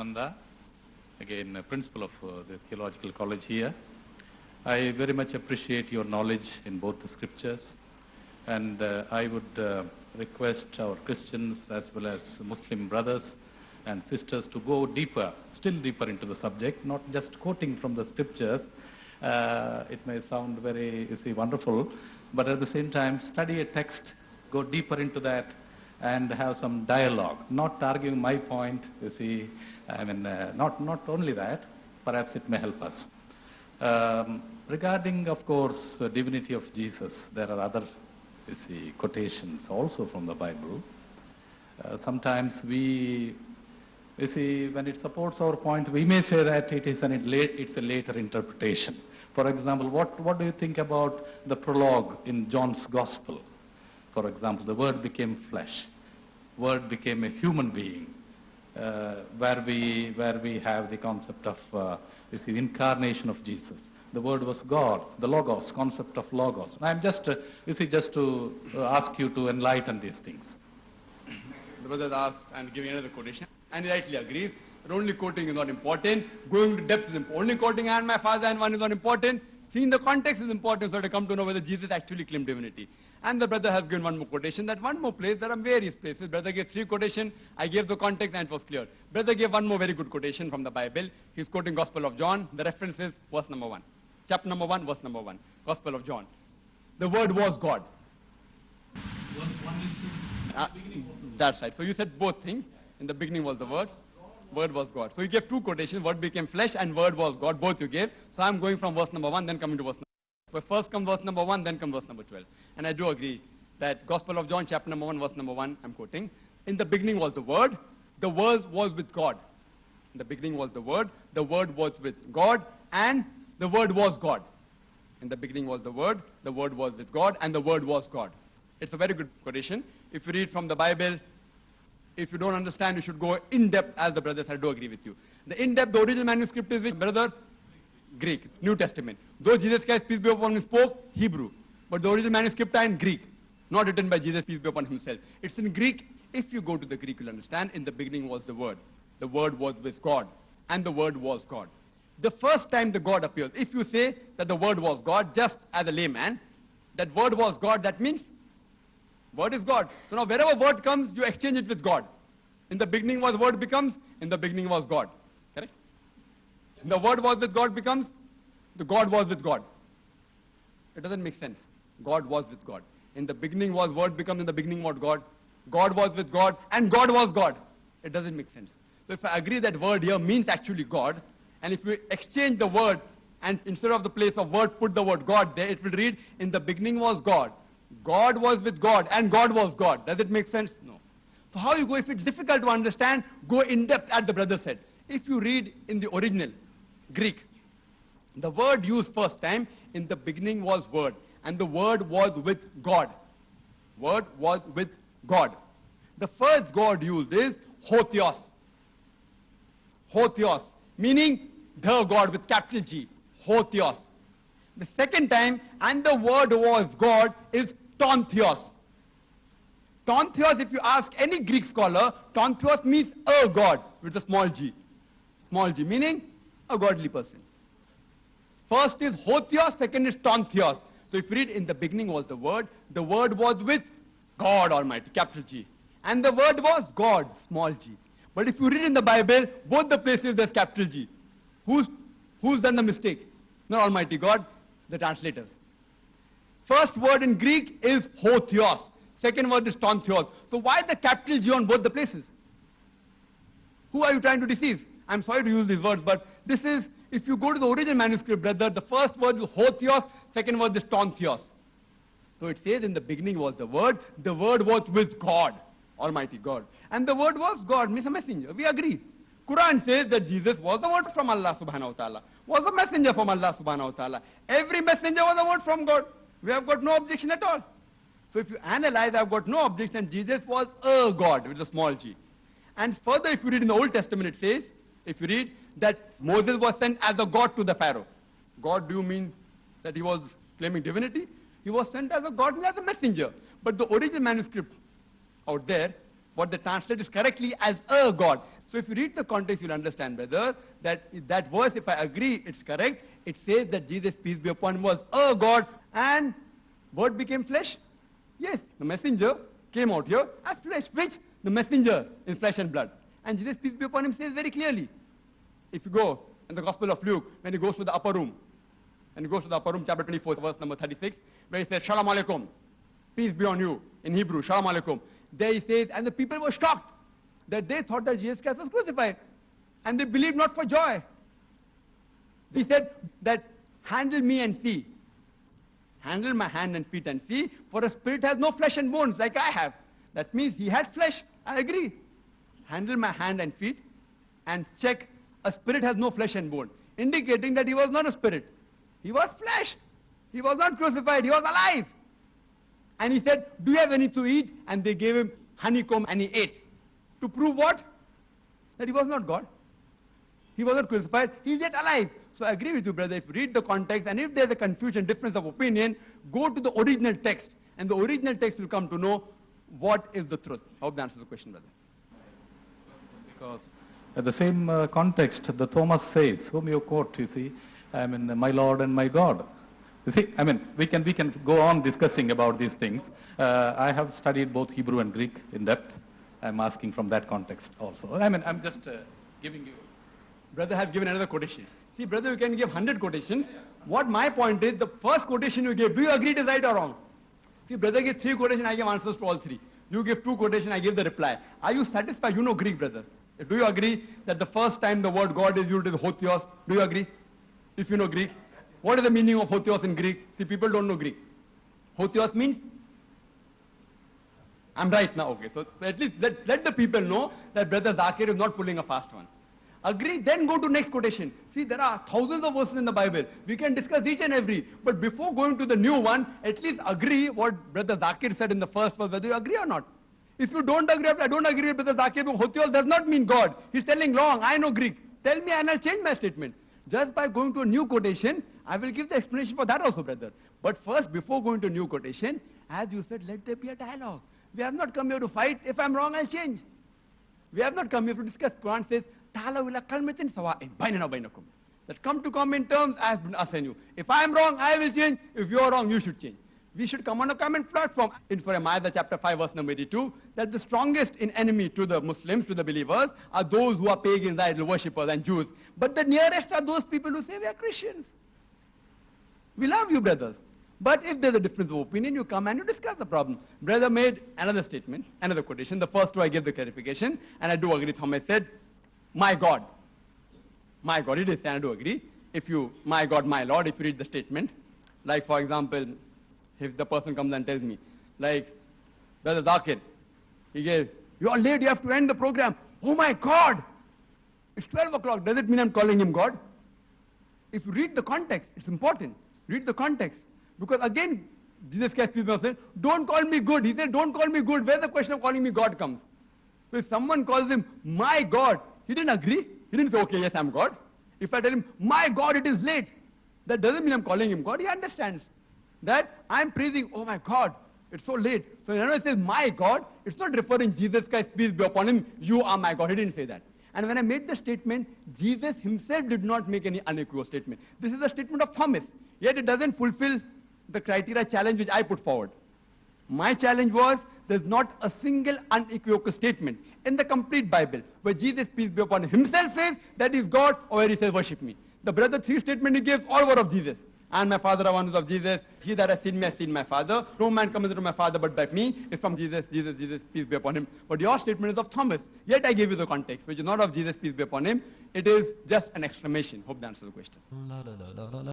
Nanda, again a principal of the Theological College here. I very much appreciate your knowledge in both the scriptures, and I would request our Christians as well as Muslim brothers and sisters to go deeper, still deeper into the subject, not just quoting from the scriptures. It may sound very, wonderful, but at the same time, study a text, go deeper into that, and have some dialogue, not arguing my point, not only that, perhaps it may help us. Regarding, of course, the divinity of Jesus, there are other, quotations also from the Bible. Sometimes when it supports our point, we may say that it's a later interpretation. For example, what do you think about the prologue in John's Gospel? For example, the Word became flesh. Word became a human being, where we have the concept of the incarnation of Jesus. The Word was God, the Logos, concept of Logos. I'm just to ask you to enlighten these things. The brother asked and giving another quotation, and he rightly agrees that only quoting is not important, going to depth is important. Only quoting "and my Father and one" is not important. Seeing the context is important, so to come to know whether Jesus actually claimed divinity. And the brother has given one more quotation, that one more place, there are various places. Brother gave 3 quotations, I gave the context and it was clear. Brother gave one more very good quotation from the Bible. He's quoting Gospel of John. The reference is verse number 1. Chapter number 1, verse number 1. Gospel of John. The Word was God. Verse 1 is That's right. So you said both things. In the beginning was the Word. Word was God. So you gave 2 quotations. Word became flesh and Word was God. Both you gave. So I'm going from verse number 1, then coming to verse number 2. But first comes verse number 1, then comes verse number 12. And I do agree that Gospel of John, chapter number 1, verse number 1, I'm quoting. In the beginning was the Word was with God. In the beginning was the Word was with God, and the Word was God. In the beginning was the Word was with God, and the Word was God. It's a very good quotation. If you read from the Bible, if you don't understand, you should go in depth, as the brothers, I do agree with you. The in depth, the original manuscript is which, brother? Greek, New Testament. Though Jesus Christ, peace be upon him, spoke Hebrew, but the original manuscript are in Greek, not written by Jesus, peace be upon himself. It's in Greek. If you go to the Greek, you'll understand. In the beginning was the Word was with God, and the Word was God. The first time the God appears, if you say that the Word was God, just as a layman, that Word was God, that means Word is God. So now wherever Word comes, you exchange it with God. In the beginning was Word becomes, in the beginning was God. Correct? The Word was with God becomes, the God was with God. It doesn't make sense. God was with God. In the beginning was Word becomes, in the beginning was God. God was with God, and God was God. It doesn't make sense. So if I agree that Word here means actually God, and if we exchange the word, and instead of the place of Word, put the word God there, it will read, in the beginning was God. God was with God, and God was God. Does it make sense? No. So how you go, if it's difficult to understand, go in depth, as the brother said. If you read in the original Greek, the word used first time, in the beginning was Word, and the Word was with God. Word was with God. The first God used is Hotheos. Hotheos, meaning the God with capital G. Hotheos. The second time, and the Word was God, is Tontheos. Tontheos, if you ask any Greek scholar, Tontheos means a God with a small g. Small g, meaning a godly person. First is Hotheos, second is Tontheos. So if you read, in the beginning was the Word was with God Almighty, capital G. And the Word was God, small g. But if you read in the Bible, both the places there's capital G. Who's done the mistake? Not Almighty God, the translators. First word in Greek is Hotheos. Second word is Tontheos. So why the capital G on both the places? Who are you trying to deceive? I'm sorry to use these words, but this is, if you go to the original manuscript, brother, the first word is Hotheos, second word is Tontheos. So it says, in the beginning was the Word was with God, Almighty God. And the Word was God, means a messenger. We agree. Quran says that Jesus was the Word from Allah subhanahu wa ta'ala, was a messenger from Allah subhanahu wa ta'ala. Every messenger was a word from God. We have got no objection at all. So if you analyze, I've got no objection. Jesus was a God with a small g. And further, if you read in the Old Testament, it says, if you read, that Moses was sent as a God to the Pharaoh. God, do you mean that he was claiming divinity? He was sent as a God and as a messenger. But the original manuscript out there, what they translate is correctly as a God. So if you read the context, you'll understand, brother, that that verse, if I agree it's correct, it says that Jesus, peace be upon him, was a God and word became flesh. Yes, the messenger came out here as flesh, which the messenger in flesh and blood. And Jesus, peace be upon him, says very clearly. If you go in the Gospel of Luke, when he goes to the upper room, and he goes to the upper room, chapter 24, verse number 36, where he says, Shalom Alaikum, peace be on you, in Hebrew, Shalom Alaikum. There he says, and the people were shocked that they thought that Jesus Christ was crucified. And they believed not for joy. He said that, handle me and see. Handle my hand and feet and see, for a spirit has no flesh and bones like I have. That means he had flesh, I agree. Handle my hand and feet and check, a spirit has no flesh and bone, indicating that he was not a spirit. He was flesh. He was not crucified, he was alive. And he said, do you have anything to eat? And they gave him honeycomb and he ate. To prove what? That he was not God. He was not crucified, he is yet alive. So I agree with you, brother. If you read the context, and if there's a confusion, difference of opinion, go to the original text. And the original text will come to know what is the truth. I hope that answers the question, brother. Because at the same context, the Thomas says, whom you quote, you see, I mean, my Lord and my God. You see, I mean, we can go on discussing about these things. I have studied both Hebrew and Greek in depth. I'm asking from that context also. I mean, I'm just giving you. Brother has given another quotation. See, brother, you can give 100 quotations. What my point is, the first quotation you gave, do you agree it is right or wrong? See, brother gave 3 quotations, I give answers to all 3. You give 2 quotations, I give the reply. Are you satisfied? You know Greek, brother. Do you agree that the first time the word God is used is hotheos? Do you agree? If you know Greek. What is the meaning of hotheos in Greek? See, people don't know Greek. Hotheos means? I'm right now, okay. So at least let the people know that brother Zakir is not pulling a fast one. Agree, then go to next quotation. See, there are thousands of verses in the Bible. We can discuss each and every. But before going to the new one, at least agree what brother Zakir said in the first verse, whether you agree or not. If you don't agree, I don't agree with brother Zakir, hotheos does not mean God. He's telling wrong, I know Greek. Tell me and I'll change my statement. Just by going to a new quotation, I will give the explanation for that also, brother. But first, before going to a new quotation, as you said, let there be a dialogue. We have not come here to fight. If I'm wrong, I'll change. We have not come here to discuss. Quran says, that come to common terms as us and you. If I am wrong, I will change. If you are wrong, you should change. We should come on a common platform. In Surah Ma'idah chapter 5 verse number 82, that the strongest in enemy to the Muslims, to the believers, are those who are pagans, idol worshippers and Jews. But the nearest are those people who say we are Christians. We love you, brothers. But if there's a difference of opinion, you come and you discuss the problem. Brother made another statement, another quotation. The first 2 I gave the clarification, and I do agree. Thomas said, my God. My God, it is, and I do agree. If you, my God, my Lord, if you read the statement, like for example, if the person comes and tells me, like, Brother Zakir, he gave, you are late, you have to end the program. Oh my God, it's 12 o'clock. Does it mean I'm calling him God? If you read the context, it's important. Read the context. Because again, Jesus Christ said, don't call me good. He said, don't call me good. Where the question of calling me God comes? So if someone calls him, my God, he didn't agree. He didn't say, okay, yes, I'm God. If I tell him, my God, it is late, that doesn't mean I'm calling him God. He understands that I'm praising, oh my God, it's so late. So when it says, my God, it's not referring Jesus Christ, peace be upon him, you are my God. He didn't say that. And when I made the statement, Jesus himself did not make any unequivocal statement. This is a statement of Thomas. Yet it doesn't fulfill the criteria challenge which I put forward. My challenge was, there's not a single unequivocal statement in the complete Bible where Jesus, peace be upon him, himself says that he's God, or where he says worship me. The brother 3 statement he gives, all were of Jesus. And my Father are one who is of Jesus. He that has seen me has seen my Father. No man cometh to my Father but by me. It's from Jesus, Jesus, Jesus, peace be upon him. But your statement is of Thomas. Yet I gave you the context, which is not of Jesus, peace be upon him. It is just an exclamation. Hope that answers the question.